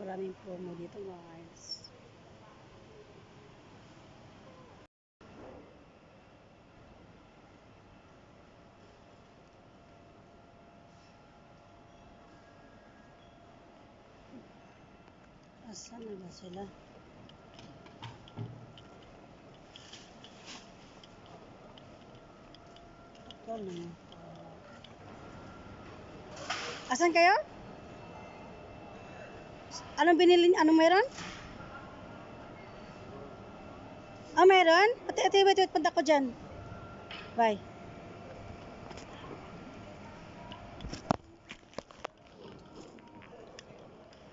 Maraming promo dito, guys. Asan na ba sila? Ito na. Asan kayo? Anong binili? Anong meron? Meron? Ate, wait, punta ko dyan. Bye.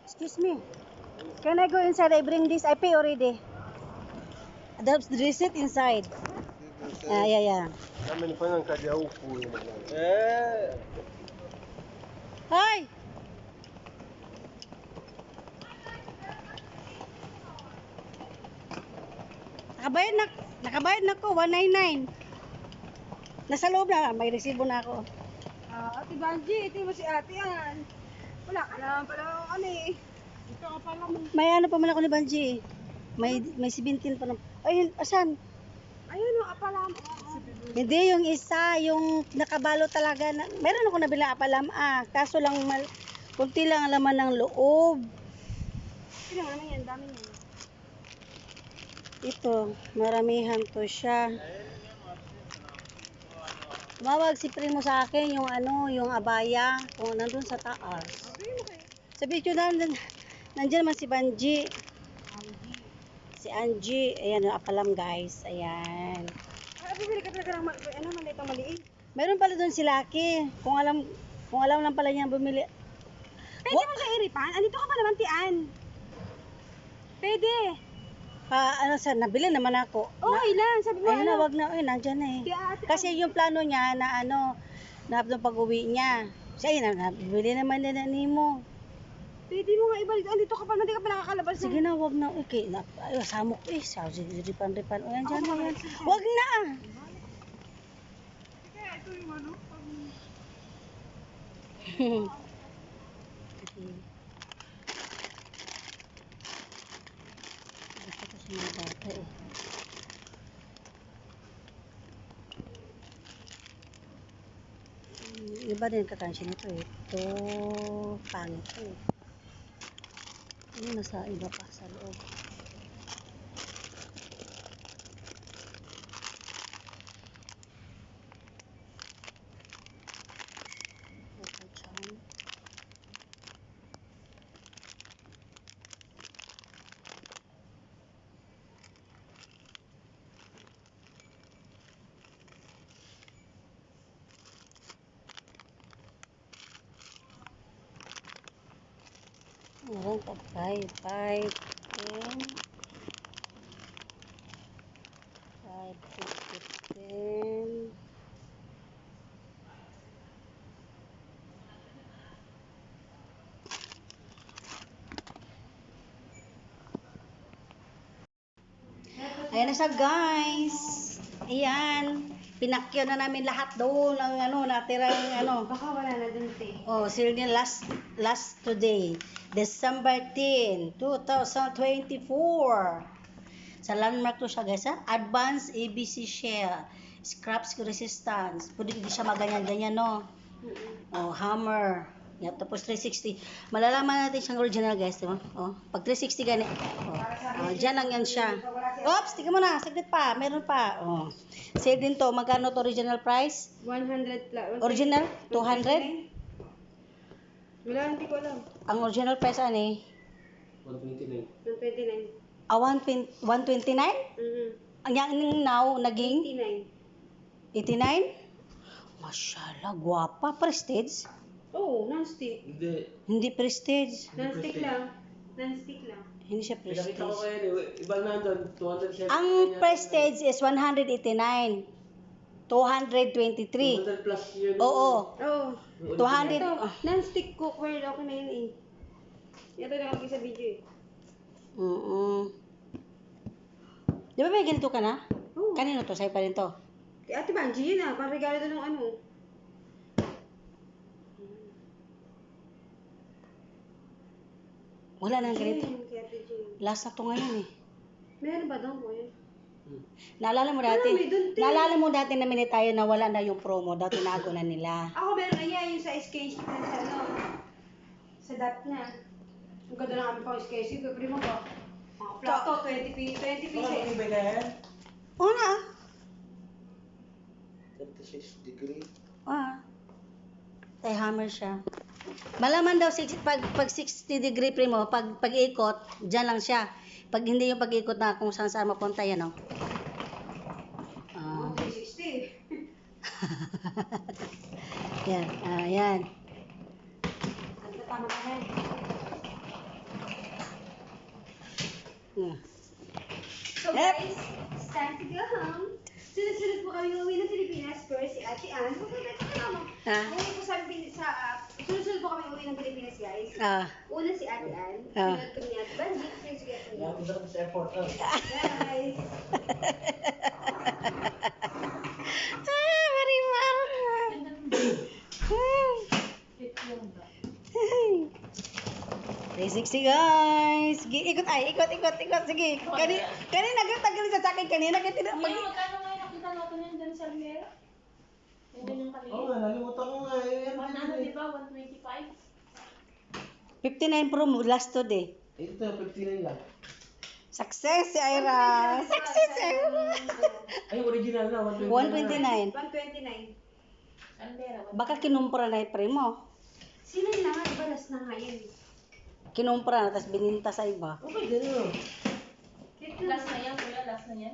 Excuse me. Can I go inside? I bring this. I pay already. The receipt inside. Yeah. Hi! Nakabayad na ko, 199. Nasa loob na, may resibo na ako. Ate Banji, ito mo si ate yan. Wala ka naman pala ano eh. Ito ka pala mo. May ano pa man ako ni Banji. May 17 pa na. Ay, asan? Ayun o, apalam. Hindi, yung isa, yung nakabalo talaga. Meron ako nabila apalam. Kaso lang, kunti lang ang laman ng loob. Sino naman yan, dami yan. Ito, maramihan to siya. Tumawag si Primo sa akin yung yung abaya, kung nandun sa taas. Sa video nandiyan naman si Banji. Si Angie, ayan, apalam guys, ayan. Bibili ka talaga ng malitang maliit. Meron pala doon si Lucky. Kung alam lang pala niya bumili. Pwede mo siya iripan? Andito ka pa naman, Tian. Pwede. Nabili naman ako. Ilan? Sabi mo ayun na, wag na, nandyan na eh. Kasi yung plano niya na na pag-uwi niya. Siya yun, nabili naman na mo. Pwede mo nga ibalik. Andito ka pa naman, di ka pa nakakalabas. Sige na, wag na. Okay, samok eh. Ripan. O yan dyan na yan. Wag na. Kaya ito yung ano. Gusto kasi mga bata eh. Iba din kakansya nito eh. Ito, pangit eh. Nasa iba pa sa loob. Meron tag 5, 10, 5, 10. Ayan na siya guys. Ayan. Pinakyo na namin lahat doon ng natirang Baka wala na dun, te. sale niya last today. December 10, 2024. Sa landmark to siya guys ha. Advanced ABC Shell. Scraps resistance. Pwede hindi siya maganyan-ganyan no. Hammer. Yan, tapos 360. Malalaman natin siyang original guys, diba? Pag 360 gani. Diyan lang yan siya. Oops, tingnan mo na, saglit pa, meron pa. Sale din to, magkano to original price? 100 plus. Original 200? Wala, hindi ko alam. Ang original price ani? 129. 129? Ang yang now naging 89? Mashallah, guwapa, prestige. Non-stick. Hindi prestige. Non-stick lang. Hindi siya prestige. Pinakita ko kayo, iba na doon, 200 Ang prestige is 189. 223. 200 plus yun. Oo. 200. Ito, non-stick cookware. Okay na yun eh. Ito na sa video eh. Di ba may ganito ka na? Oo. Kanino to? Sa'yo pa rin to? Kay Ate Banji yun pang regalo doon ng ano. Wala nang ganito. Kaya Ate Jane. Last na to ngayon eh. Meron ba doon, kuya? Naalala mo dati? Wala, may dun, te. Naalala mo dati na minute tayo na wala na yung promo. Dati tinago na nila. Ako meron na yan, yung sa sketch na sa ano. Sa dot na. Ang ganda na kami pang sketch. Yung primo ko. Mga plato, 20 pieces. Ibig ka yan? Oo na. 36 degree. Tay hammer siya. Malaman daw pag 60 degree primo, pag ikot, diyan lang siya. Pag hindi yung pag-ikot na kung saan saan mapunta yan, no? Oh, 360. Yan, yan. Tama ka na. So guys, it's time to go home. Sunod-sunod po kami uwi ng Pilipinas. First, si Ate Ann. Uwi po sa sunod-sunod po kami uwi ng Pilipinas, guys. Una si Ate Ann. Sunod ko ni Ate Banji. Sunod si Ate Ann. Gusto ko sa airport. Guys. Marimar. 360 guys. Ikot ay, ikot. Sige. Kanina nagtagal sa akin kanina kaya Kuya, magkano nga nakita natin yan dyan sa Almera? Yan dyan yung kaliit. Oo nga, nalimutan ko nga. Ano, di ba? 125? 59 promo last today. Ito, 59 lang. Success si Ira. Success si Ira. Ay, original na. 129. 129. Almera. Baka kinumpra na yung primo. Sino yun na nga? Diba last na nga yun? Kinumpra na, tapos bininta sa iba. Okay, ganun. Cute na. Last na yan, kuya. Last na yan.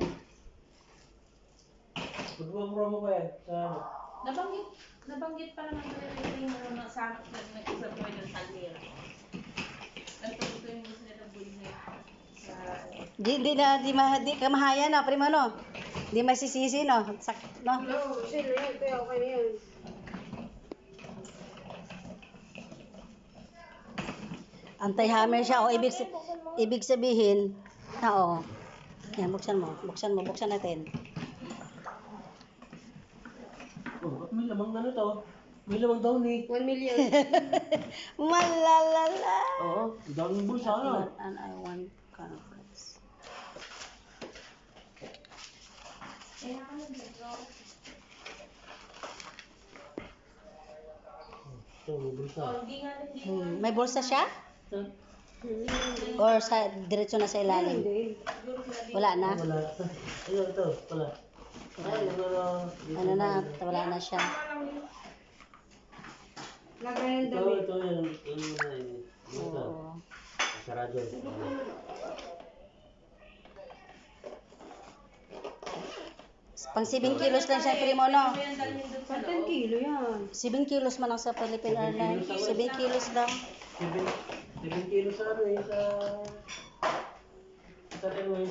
Magpapromo pa yan. Sa ano? Nabanggit pa naman ko yung mga sa nag-isa ko yung sa Almera. Nagpapito yung gusto nila buhay sa... Di kamahayan na, primo no? Di masisisi no? No? Hello, sino yan? Kaya okay na yun. Anti-hammer siya. O, ibig sabihin, yan, buksan natin. Oh, ba't may lamang ano to? May lamang daw ni. 1 million. Malalala. Oo, daming bulsa ano. And I want conference. Eh, nakakalaga. Ito, may bulsa. Oh, hindi nga hindi. May bulsa siya? Ito. Or diretso na sa ilalim? Hindi. Wala na? Wala. Ayun, ito. Wala. Ay, Ano na? Wala na siya. Lagay ng Ito, damit. ito yan. Ito. Oo. Sarado. Pang 7 kilos lang siya, primo, no? Kaya dalhin dun sa 10 loob. kilo yan. 7 kilos man lang sa Philippine Airlines. 7 kilos lang. 7 kilos sa ano eh, sa airway.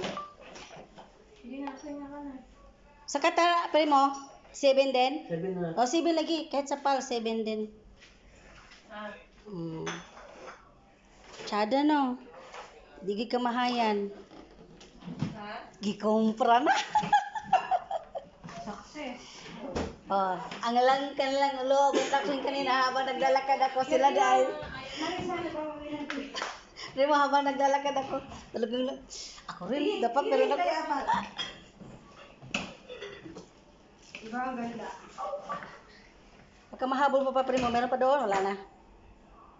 Hindi na, kaya nga na. Sa Qatar, primo, 7 din? 7 na. O, 7 lagi. Kahit sa PAL, 7 din. Ah, Tsada, no? Di kamahayan. ha? Gikumpra na. Success. Oh, ang lang ulo, butak kanina habang naglalakad ako sila dahil. Sana pa uwi ng Pilipinas. Primo, habang naglalakad ako, talagang, ako rin, dapat meron ako. Diba ang ganda? Pagka mahabol pa primo, meron pa doon, wala na.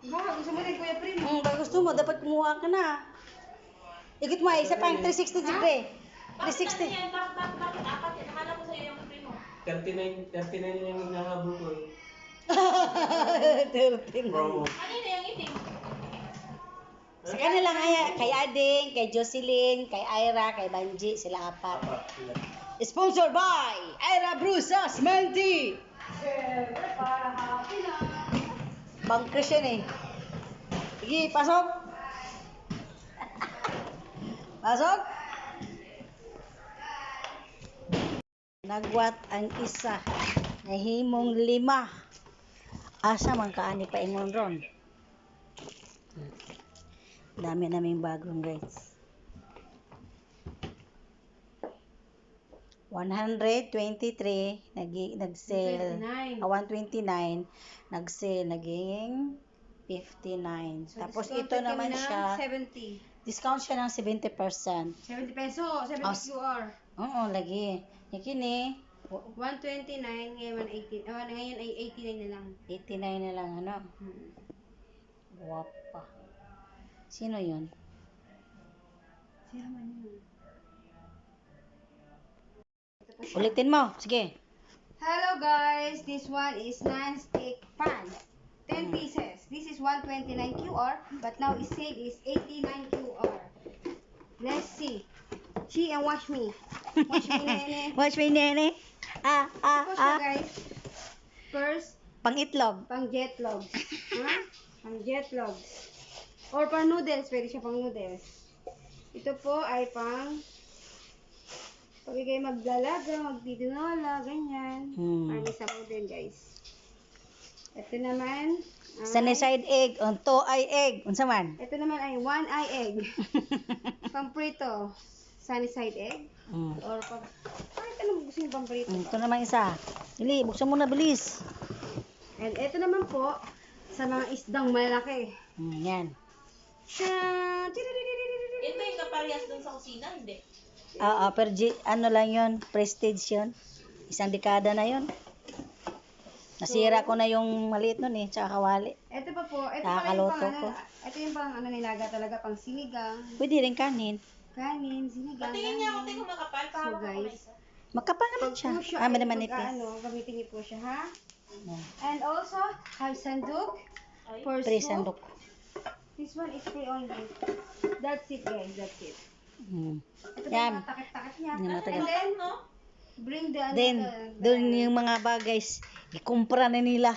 Diba? Gusto mo rin Kuya Primo? Pag gusto mo, dapat kumuha ka na. Ikot mo, isa pa yung 360 degree. 360. Yan, bakit apat yan? Akala ko sa'yo yung primo. 39 yung hinahabol ko eh. 13. Promo. Kanina yung itim. Sa kanila kay Ading, kay Jocelyn, kay Ira, kay Banji, sila apat. Apat sila. Sponsored by Ira Brusas Menti. Siyempre, para happy na. Bangkers yan eh. Sige, pasok. Pasok. Nagwat ang isa. Nahimong 5. Asa man kaani pa ingon ron. Dami naming bagong guys. 123 nag-sale. 129. 129 nag-sale naging 59. So, Tapos discounted ito kami naman ng siya, 70. discount siya ng 70%. 70 peso, 70 Oh, QR. Oo, lagi. Yung kini, 129, ngayon 80, ngayon ay 89 na lang. 89 na lang, ano? Hmm. Guwapa. Sino yun? Sino man yun? Ulitin mo. Sige. Hello guys, this one is non-stick pan. 10 pieces. This is 129 QR, but now its sale is 89 QR. Let's see. See and watch me. Watch me, nene. Watch me, nene. Ito siya guys. First, Pang-itlog. pang jetlogs. Ha? Pang jetlogs. Or pang noodles. Pwede siya pang noodles. Ito po ay pang pag kayo maglalaga, magtitinola, ganyan. Parang isa po din guys. Ito naman ay, Sunny side egg. Unto ay egg. Unsa man? ito naman ay one eye egg. Pamprito. Sunny side egg. Or pag, kahit anong gusto yung pamprito. Ito naman isa. Dili, buksan mo na bilis. And ito naman po, sa mga isdang malaki. Yan. Siya! Yan ba yung kaparehas dun sa kusina? Hindi. Pero ano lang yun, prestige yun. Isang dekada na yun. Nasira ko na yung maliit nun eh, tsaka kawali. Ito pa po, ito pala yung Nakakaluto pang ko. ito yung pang nilaga talaga, pang sinigang, Pwede rin kanin. kanin, sinigang, Patingin niya ako, kanin. tingin makapal. So Pahawak ko na guys, isa. Makapal naman pag siya. po siya Ah, ay manipis. gamitin niyo po siya, ha? Yan. And also, have sandok Ay. for Pre soup. sandok. This one is free only. That's it guys, that's it. Ito pa Yan. yung mga takip-takip niya. Yan, mga And takip. then, no? bring the Then, doon yung mga bagay, ikumpra na nila.